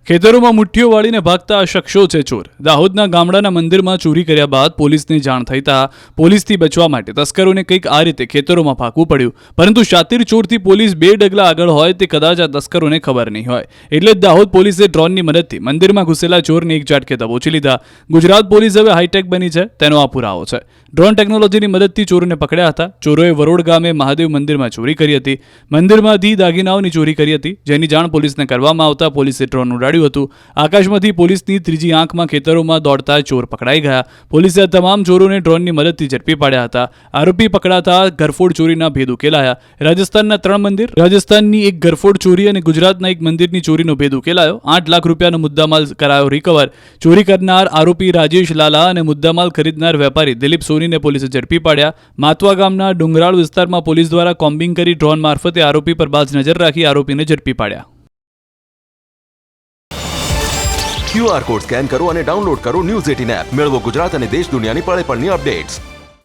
ખેતરોમાં મુઠ્ઠીઓ વાળીને ભાગતા આ શખ્સો છે ચોર. દાહોદના ગામડાના મંદિરમાં ચોરી કર્યા બાદ પોલીસને જાણ થતા પોલીસથી બચવા માટે તસ્કરોને કંઈક આ રીતે ખેતરોમાં ભાગવું પડ્યું. પરંતુ શાતીર ચોરથી પોલીસ બે ડગલા આગળ હોય તે કદાચ આ તસ્કરોને ખબર નહીં હોય. એટલે જ દાહોદ પોલીસે ડ્રોનની મદદથી મંદિરમાં ઘૂસેલા ચોરને એક ઝાટકે દબોચી લીધા. ગુજરાત પોલીસ હવે હાઈટેક બની છે તેનો આ પુરાવો છે. ડ્રોન ટેકનોલોજીની મદદથી ચોરોને પકડ્યા હતા. ચોરોએ વરોડ ગામે મહાદેવ મંદિરમાં ચોરી કરી હતી. મંદિરમાંથી દાગીનાઓની ચોરી કરી હતી, જેની જાણ પોલીસને કરવામાં આવતા પોલીસે ડ્રોન ઉડાડ્યું હતું. આકાશમાંથી પોલીસની ત્રીજી આંખમાં ખેતરોમાં દોડતા ચોર પકડાઈ ગયા. પોલીસે આ તમામ ચોરોને ડ્રોનની મદદથી ઝડપી પાડ્યા હતા. આરોપી પકડાતા ઘરફોડ ચોરીના ભેદ ઉકેલાયા. રાજસ્થાનના 3 મંદિર, રાજસ્થાનની એક ઘરફોડ ચોરી અને ગુજરાતના એક મંદિરની ચોરીનો ભેદ ઉકેલાયો. 8 લાખ રૂપિયાનો મુદ્દામાલ કરાયો રિકવર. ચોરી કરનાર આરોપી રાજેશ લાલા અને મુદ્દામાલ ખરીદનાર વેપારી દિલીપ સોનીને પોલીસે ઝડપી પાડ્યા. માતવા ગામના ડુંગરાળ વિસ્તારમાં પોલીસ દ્વારા કોમ્બિંગ કરી ડ્રોન મારફતે આરોપી પર બાજ નજર રાખી આરોપીને ઝડપી પાડ્યા. QR કોડ સ્કેન કરો અને ડાઉનલોડ કરો ન્યૂઝ 18 એપ. મેળવો ગુજરાત અને દેશ દુનિયાની પળે પળની અપડેટ્સ.